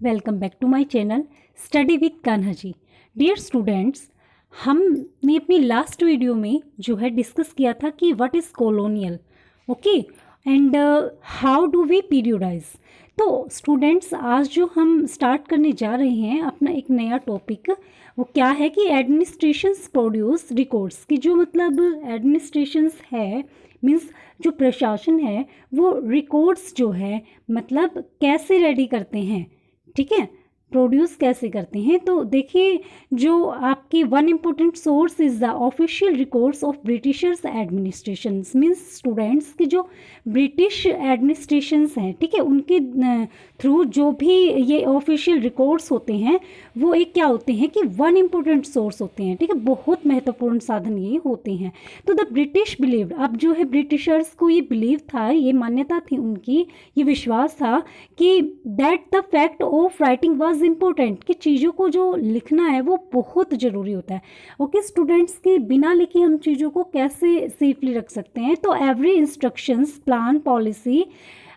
Welcome back to my channel study with Kanha ji. Dear students, हमने अपनी last video में जो है डिस्कस किया था कि what is colonial, okay, and how do we periodise. तो स्टूडेंट्स, आज जो हम स्टार्ट करने जा रहे हैं अपना एक नया टॉपिक, वो क्या है कि एडमिनिस्ट्रेशंस प्रोड्यूस रिकॉर्ड्स की जो मतलब एडमिनिस्ट्रेशंस है मीन्स जो प्रशासन है वो रिकॉर्ड्स जो है मतलब कैसे रेडी करते हैं, ठीक है, प्रोड्यूस कैसे करते हैं। तो देखिए, जो आपकी one important source is the official records of Britishers administrations means students की जो ब्रिटिश एडमिनिस्ट्रेशंस हैं, ठीक है, उनके थ्रू जो भी ये ऑफिशियल रिकॉर्ड्स होते हैं वो एक क्या होते हैं कि वन इम्पोर्टेंट सोर्स होते हैं, ठीक है, बहुत महत्वपूर्ण साधन ये होते हैं। तो द ब्रिटिश बिलीव्ड, अब जो है ब्रिटिशर्स को ये बिलीव था, ये मान्यता थी उनकी, ये विश्वास था कि that the fact of writing was important, कि चीज़ों को जो लिखना है वो बहुत ज़रूरी होता है। ओके स्टूडेंट्स, के बिना लिखे हम चीज़ों को कैसे सेफली रख सकते हैं। तो एवरी इंस्ट्रक्शंस, प्लान, पॉलिसी,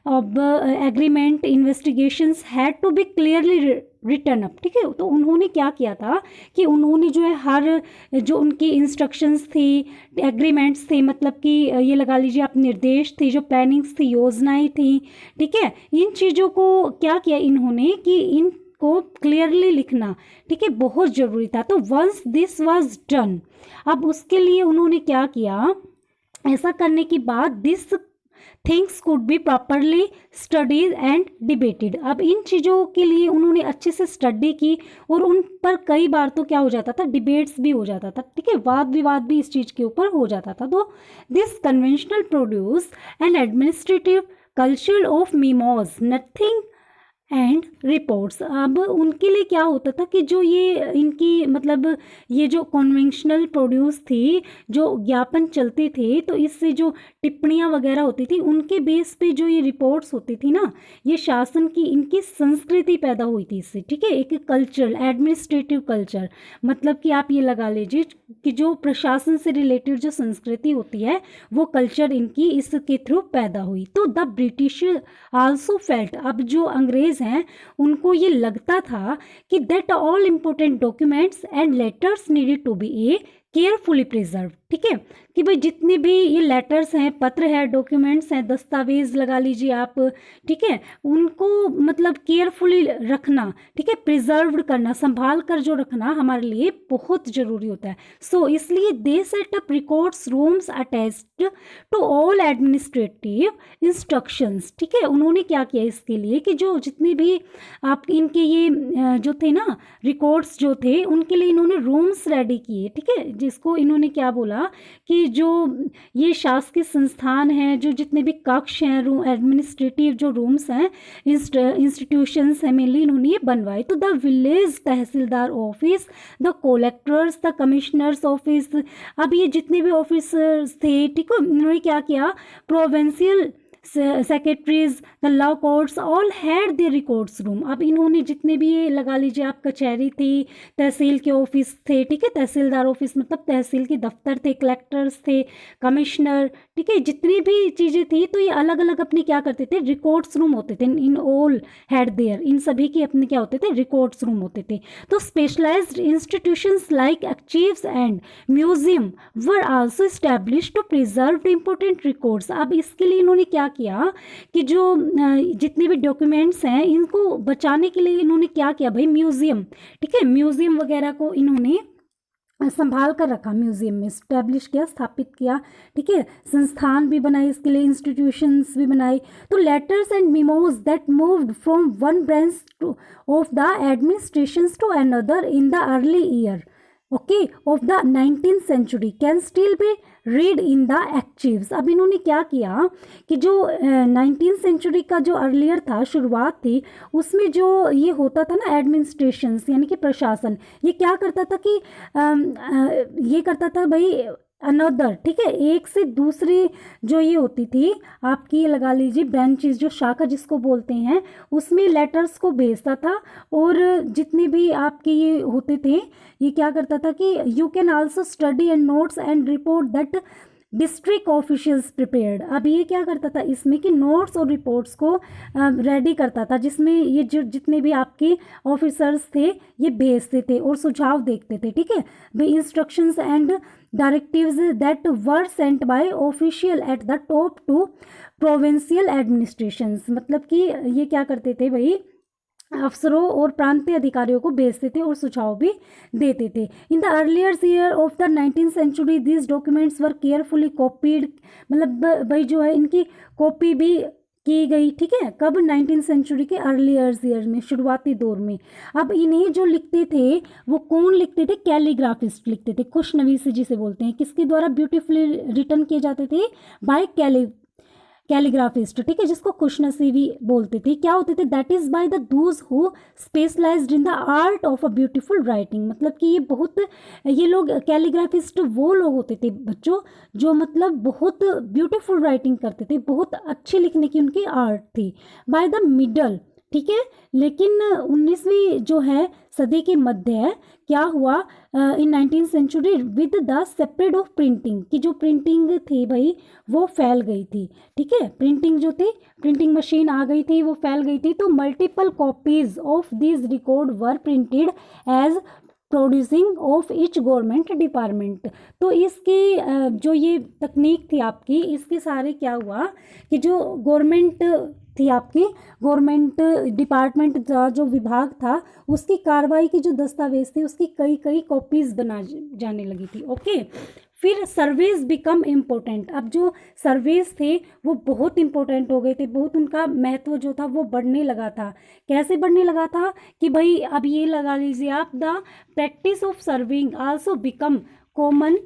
अब agreement, investigations had to be clearly written up, ठीक है। तो उन्होंने क्या किया था कि उन्होंने जो है हर जो उनकी इंस्ट्रक्शंस थी, एग्रीमेंट्स थे, मतलब कि ये लगा लीजिए आप निर्देश थे, जो प्लानिंग्स थी, योजनाएं थी, ठीक है, इन चीज़ों को क्या किया इन्होंने कि इनको क्लियरली लिखना, ठीक है, बहुत ज़रूरी था। तो वंस दिस वाज डन, अब उसके लिए उन्होंने क्या किया, ऐसा करने के बाद this things could be properly studies and debated. अब इन चीज़ों के लिए उन्होंने अच्छे से स्टडी की और उन पर कई बार तो क्या हो जाता था, डिबेट्स भी हो जाता था, ठीक है, वाद विवाद भी इस चीज़ के ऊपर हो जाता था। तो this conventional produce and administrative culture of memos nothing and reports. अब उनके लिए क्या होता था कि जो ये इनकी मतलब ये जो कन्वेंशनल प्रोड्यूस थी, जो ज्ञापन चलते थे, तो इससे जो टिप्पणियाँ वगैरह होती थी उनके बेस पे जो ये रिपोर्ट्स होती थी ना, ये शासन की इनकी संस्कृति पैदा हुई थी इससे, ठीक है, एक कल्चर, एडमिनिस्ट्रेटिव कल्चर, मतलब कि आप ये लगा लीजिए कि जो प्रशासन से रिलेटेड जो संस्कृति होती है वो कल्चर इनकी इसके थ्रू पैदा हुई। तो द ब्रिटिश आल्सो फेल्ट, अब जो अंग्रेज हैं उनको ये लगता था कि that all important documents and letters needed to be a carefully preserve, ठीक है, कि भाई जितने भी ये लेटर्स हैं, पत्र है, डॉक्यूमेंट्स हैं, दस्तावेज लगा लीजिए आप, ठीक है, उनको मतलब केयरफुली रखना, ठीक है, प्रिजर्व्ड करना, संभाल कर जो रखना हमारे लिए बहुत ज़रूरी होता है। सो इसलिए they set up records rooms attached to all administrative instructions, ठीक है। उन्होंने क्या किया इसके लिए कि जो जितने भी आप इनके ये जो थे ना रिकॉर्ड्स जो थे, उनके लिए इन्होंने रूम्स रेडी किए, ठीक है, जिसको इन्होंने क्या बोला कि जो ये शासकीय संस्थान हैं, जो जितने भी कक्ष हैं, रूम, एडमिनिस्ट्रेटिव जो रूम्स हैं, इंस्टीट्यूशंस हैं, मेनली इन्होंने ये बनवाए। तो the village tehsildar office, the collectors, the commissioners office, अब ये जितने भी ऑफिसर्स थे, ठीक है, इन्होंने क्या किया, provincial secretaries, the law courts all had there records room. अब इन्होंने जितने भी ये लगा लीजिए आप कचहरी थी, तहसील के ऑफिस थे, ठीक है, तहसीलदार ऑफिस मतलब तहसील के दफ्तर थे, कलेक्टर्स थे, कमिश्नर, ठीक है, जितनी भी चीज़ें थी, तो ये अलग अलग अपने क्या करते थे, रिकॉर्ड्स रूम होते थे, इन ऑल हैड देयर, इन सभी के अपने क्या होते थे, रिकॉर्ड्स रूम होते थे। तो specialised institutions like archives and museum were also established to preserve important records. अब इसके लिए इन्होंने क्या किया कि जो जितने भी डॉक्यूमेंट्स हैं इनको बचाने के लिए इन्होंने क्या किया भाई, म्यूजियम, ठीक है, म्यूजियम वगैरह को इन्होंने संभाल कर रखा, म्यूजियम में स्टैब्लिश किया, स्थापित किया, ठीक है, संस्थान भी बनाए इसके लिए, इंस्टीट्यूशंस भी बनाए। तो letters and memos that moved from one branch of the administrations to another in the early year, okay, of the 19th century can still be read in the archives. अब इन्होंने क्या किया कि जो 19th century का जो earlier था, शुरुआत थी, उसमें जो ये होता था ना एडमिनिस्ट्रेशंस यानी कि प्रशासन, ये क्या करता था कि ये करता था भाई अनदर, ठीक है, एक से दूसरी जो ये होती थी आपकी लगा लीजिए ब्रांचेस, जो शाखा जिसको बोलते हैं, उसमें लेटर्स को भेजता था। और जितने भी आपके ये होते थे, ये क्या करता था कि you can also study and notes and report that district officials prepared. अब ये क्या करता था इसमें कि नोट्स और रिपोर्ट्स को रेडी करता था, जिसमें ये जो जितने भी आपके ऑफिसर्स थे ये भेजते थे और सुझाव देखते थे, ठीक है। The instructions and directives that were sent by official at the top to provincial administrations, मतलब कि ये क्या करते थे भाई, अफसरों और प्रांतीय अधिकारियों को भेजते थे और सुझाव भी देते थे। In the earlier year of the 19th century this documents were carefully copied, मतलब भाई जो है इनकी कॉपी भी की गई, ठीक है। कब? 19th सेंचुरी के अर्लियर ईयर में, शुरुआती दौर में। अब इन्हें जो लिखते थे वो कौन लिखते थे? कैलीग्राफिस्ट लिखते थे, खुशनवीसी जिसे बोलते हैं। किसके द्वारा ब्यूटीफुली रिटर्न किए जाते थे? बाय कैलीग्राफिस्ट, ठीक है, जिसको खुशनसीबी बोलते थे। क्या होते थे? That is by the those who specialized in the art of a beautiful writing, मतलब कि ये लोग कैलीग्राफिस्ट वो लोग होते थे बच्चों जो मतलब बहुत ब्यूटीफुल राइटिंग करते थे, बहुत अच्छी लिखने की उनकी आर्ट थी। बाय द मिडल, ठीक है। लेकिन 19वीं जो है सदी के मध्य क्या हुआ in 19th century with the spread of printing, की जो प्रिंटिंग थी भाई वो फैल गई थी, ठीक है। प्रिंटिंग जो थी, प्रिंटिंग मशीन आ गई थी, वो फैल गई थी। तो multiple copies of this record were printed as producing of each government department. तो इसकी जो ये तकनीक थी आपकी, इसके सारे क्या हुआ कि जो गवर्नमेंट थी आपकी, गवर्नमेंट डिपार्टमेंट जो विभाग था उसकी कार्रवाई की जो दस्तावेज थी उसकी कई कई कॉपीज बना जाने लगी थी, ओके। फिर सर्वेज बिकम इम्पोर्टेंट। अब जो सर्वेज थे वो बहुत इम्पोर्टेंट हो गए थे, बहुत उनका महत्व जो था वो बढ़ने लगा था। कैसे बढ़ने लगा था कि भाई अब ये लगा लीजिए आप, the practice of serving also become common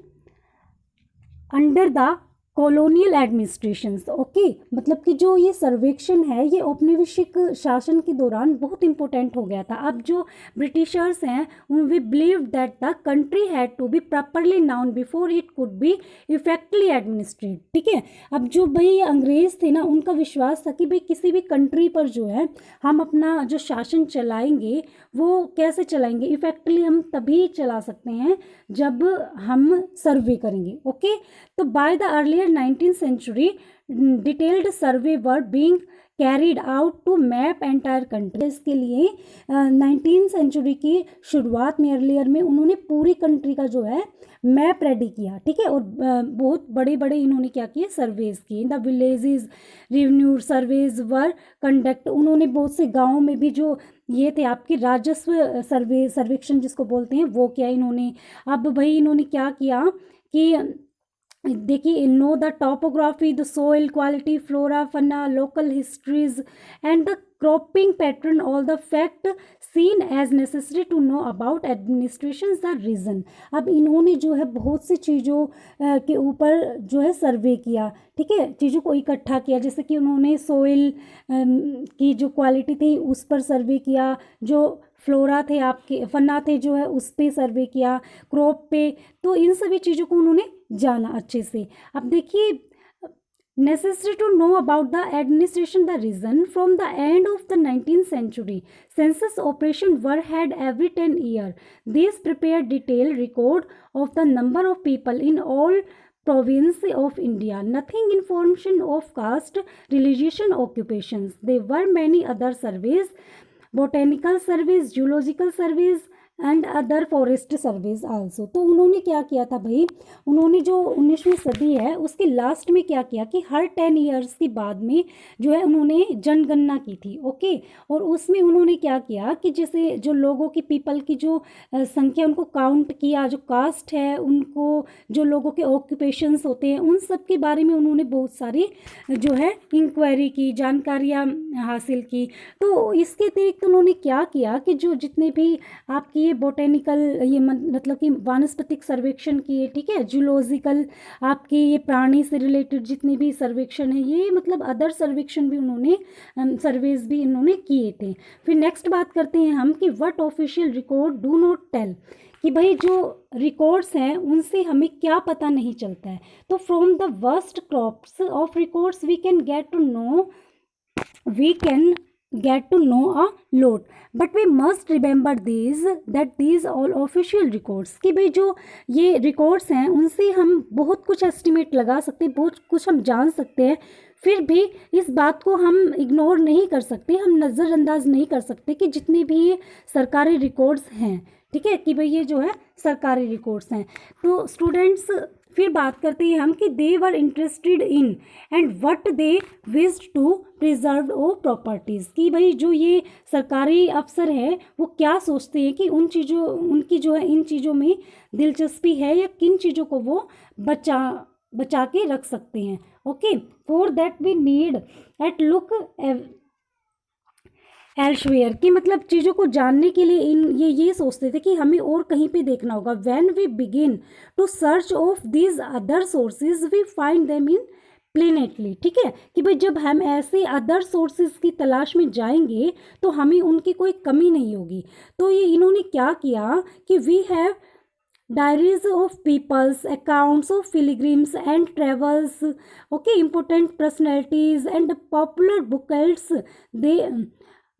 under the colonial administrations, okay. मतलब कि जो ये सर्वेक्षण है ये औपनिवेशिक शासन के दौरान बहुत इंपॉर्टेंट हो गया था। अब जो ब्रिटिशर्स हैं we believe that the country had to be properly known before it could be effectively administrate, ठीक है। अब जो भाई अंग्रेज थे ना, उनका विश्वास था कि भाई किसी भी कंट्री पर जो है हम अपना जो शासन चलाएंगे वो कैसे चलाएंगे, इफेक्टली हम तभी चला सकते हैं जब हम सर्वे करेंगे, ओके। तो by the earlier 19th century detailed survey were being carried out to map entire country। इसके लिए 19th सेंचुरी की शुरुआत में, अर्लियर में, उन्होंने पूरी कंट्री का जो है मैप रेडी किया, ठीक है। और बहुत बड़े बड़े इन्होंने क्या किए? सर्वेज किए। The villages revenue surveys were conduct, उन्होंने बहुत से गाँव में भी जो ये थे आपकी राजस्व सर्वेक्षण जिसको बोलते हैं वो किया इन्होंने। अब भाई इन्होंने क्या किया कि देखिए, know the topography, the soil quality, flora fauna, local histories and the cropping pattern, all the fact seen as necessary to know about administration the region. अब इन्होंने जो है बहुत सी चीज़ों के ऊपर जो है सर्वे किया, ठीक है, चीज़ों को इकट्ठा किया। जैसे कि उन्होंने सोइल की जो क्वालिटी थी उस पर सर्वे किया, जो फ्लोरा थे आपके, फन्ना थे जो है उस पे सर्वे किया, क्रॉप पे, तो इन सभी चीज़ों को उन्होंने जाना अच्छे से। अब देखिए, necessary to know about the administration the region from the end of the 19th century census operation were had every 10 year. These prepared detailed record of the number of people in all province of India. Nothing information of caste, religion, occupations. There were many other surveys, botanical surveys, zoological surveys and other forest surveys also. तो उन्होंने क्या किया था भाई, उन्होंने जो 19वीं सदी है उसके लास्ट में क्या किया कि हर 10 ईयर्स के बाद में जो है उन्होंने जनगणना की थी, ओके। और उसमें उन्होंने क्या किया कि जैसे जो लोगों की, पीपल की जो संख्या, उनको काउंट किया, जो कास्ट है उनको, जो लोगों के ऑक्यूपेशंस होते हैं उन सब के बारे में उन्होंने बहुत सारी जो है इंक्वायरी की, जानकारियाँ हासिल की। तो इसके अतिरिक्त उन्होंने क्या किया कि जो जितने भी आपकी ये बोटेनिकल, ये मतलब कि वानस्पतिक सर्वेक्षण किए, ठीक है, जूलॉजिकल आपके ये प्राणी से रिलेटेड जितने भी सर्वेक्षण है, ये मतलब अदर सर्वेक्षण भी उन्होंने, सर्वेज भी इन्होंने किए थे। फिर नेक्स्ट बात करते हैं हम कि what official record do not tell, कि भाई जो रिकॉर्ड्स हैं उनसे हमें क्या पता नहीं चलता है। तो from the worst crops of records we can get to know, we can get to know a lot, but we must remember these all official records, कि भाई जो ये रिकॉर्ड्स हैं उनसे हम बहुत कुछ एस्टिमेट लगा सकते हैं, बहुत कुछ हम जान सकते हैं, फिर भी इस बात को हम इग्नोर नहीं कर सकते, हम नज़रअंदाज नहीं कर सकते कि जितने भी ये सरकारी रिकॉर्ड्स हैं, ठीक है, कि भाई ये जो है सरकारी रिकॉर्ड्स हैं। तो स्टूडेंट्स फिर बात करते हैं हम कि they were interested in and what they wished to preserve uh properties, कि भाई जो ये सरकारी अफसर है वो क्या सोचते हैं कि उनकी जो है इन चीज़ों में दिलचस्पी है या किन चीज़ों को वो बचा के रख सकते हैं। Okay, for that we need at look elsewhere, कि मतलब चीज़ों को जानने के लिए ये सोचते थे कि हमें और कहीं पे देखना होगा। When we begin to search of these other sources we find them in plenty, ठीक है, कि भाई जब हम ऐसे अदर सोर्सेज की तलाश में जाएंगे तो हमें उनकी कोई कमी नहीं होगी। तो ये इन्होंने क्या किया कि we have diaries of peoples, accounts of pilgrims and travels, okay, important personalities and popular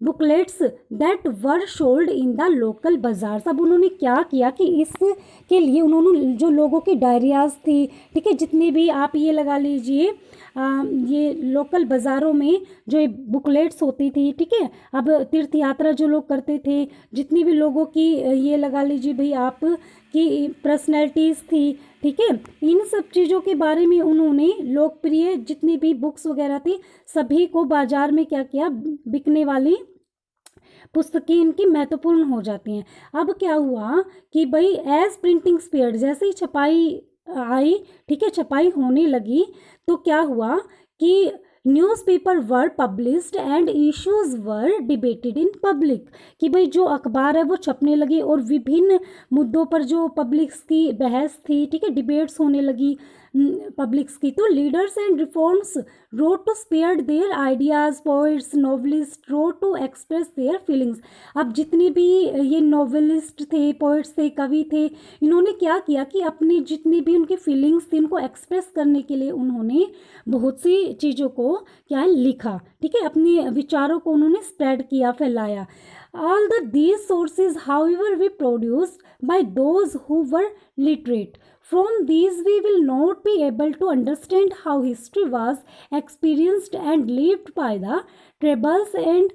booklets that were sold in the local bazaar. अब उन्होंने क्या किया कि इसके लिए उन्होंने जो लोगों की डायरियाज थी, ठीक है, जितने भी आप ये लगा लीजिए ये लोकल बाज़ारों में जो बुकलेट्स होती थी, ठीक है, अब तीर्थ यात्रा जो लोग करते थे, जितनी भी लोगों की ये लगा लीजिए भाई आप की पर्सनैलिटीज़ थी, ठीक है, इन सब चीज़ों के बारे में उन्होंने लोकप्रिय जितनी भी बुक्स वगैरह थी सभी को बाजार में क्या किया, बिकने वाली पुस्तकें इनकी महत्वपूर्ण हो जाती हैं। अब क्या हुआ कि भाई एज प्रिंटिंग स्पीड, जैसे ही छपाई आई, ठीक है, छपाई होने लगी, तो क्या हुआ कि newspaper were published and issues were debated in public, कि भाई जो अखबार है वो छपने लगे और विभिन्न मुद्दों पर जो पब्लिक्स की बहस थी, ठीक है, डिबेट्स होने लगी पब्लिक्स की। तो leaders and reforms wrote to spare their ideas, poets novelist wrote to express their feelings. अब जितने भी ये नॉवलिस्ट थे, पोइट्स थे, कवि थे, इन्होंने क्या किया कि अपनी जितनी भी उनकी फीलिंग्स थी उनको एक्सप्रेस करने के लिए उन्होंने बहुत सी चीज़ों को क्या है लिखा, ठीक है, अपने विचारों को उन्होंने स्प्रेड किया, फैलाया। All these sources, however, were produced by those who were literate. From these, we will not be able to understand how history was experienced and lived by the tribals and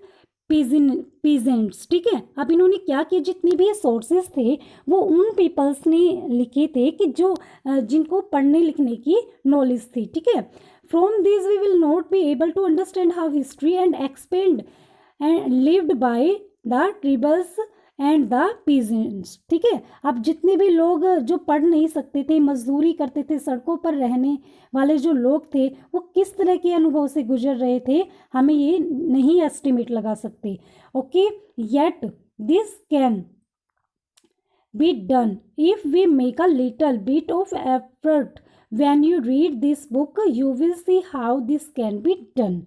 peasants, ठीक है। अब इन्होंने क्या किया, जितने भी sources थे वो उन पीपल्स ने लिखे थे कि जो जिनको पढ़ने लिखने की नॉलेज थी, ठीक है। From this we will not be able to understand how history and expand and lived by the tribals and the peasants, ठीक है। अब जितने भी लोग जो पढ़ नहीं सकते थे, मजदूरी करते थे, सड़कों पर रहने वाले जो लोग थे, वो किस तरह के अनुभव से गुजर रहे थे हमें ये नहीं एस्टिमेट लगा सकते। Okay, yet this can be done if we make a little bit of effort. When you read this book you will see how this can be done.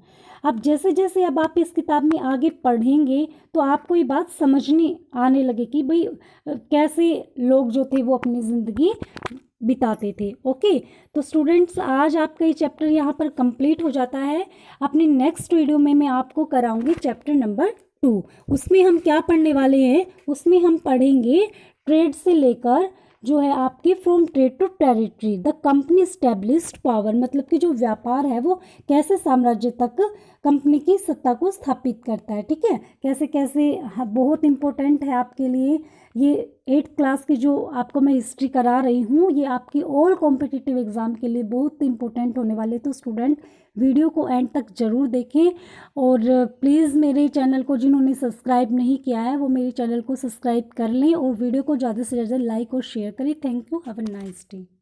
अब जैसे जैसे अब आप इस किताब में आगे पढ़ेंगे तो आपको ये बात समझने आने लगे कि भाई कैसे लोग जो थे वो अपनी ज़िंदगी बिताते थे। ओके, तो स्टूडेंट्स आज आपका ये चैप्टर यहाँ पर कंप्लीट हो जाता है। अपनी नेक्स्ट वीडियो में मैं आपको कराऊंगी चैप्टर नंबर 2। उसमें हम क्या पढ़ने वाले हैं, उसमें हम पढ़ेंगे ट्रेड से लेकर जो है आपकी from trade to territory the company established power, मतलब कि जो व्यापार है वो कैसे साम्राज्य तक कंपनी की सत्ता को स्थापित करता है, ठीक है, कैसे कैसे। बहुत इंपॉर्टेंट है आपके लिए ये 8th क्लास की जो आपको मैं हिस्ट्री करा रही हूँ, ये आपकी ऑल कॉम्पिटिटिव एग्ज़ाम के लिए बहुत इंपॉर्टेंट होने वाले। तो स्टूडेंट वीडियो को एंड तक ज़रूर देखें और प्लीज़ मेरे चैनल को जिन्होंने सब्सक्राइब नहीं किया है वो मेरे चैनल को सब्सक्राइब कर लें और वीडियो को ज़्यादा से ज़्यादा लाइक और शेयर करें। Thank you, have a nice day.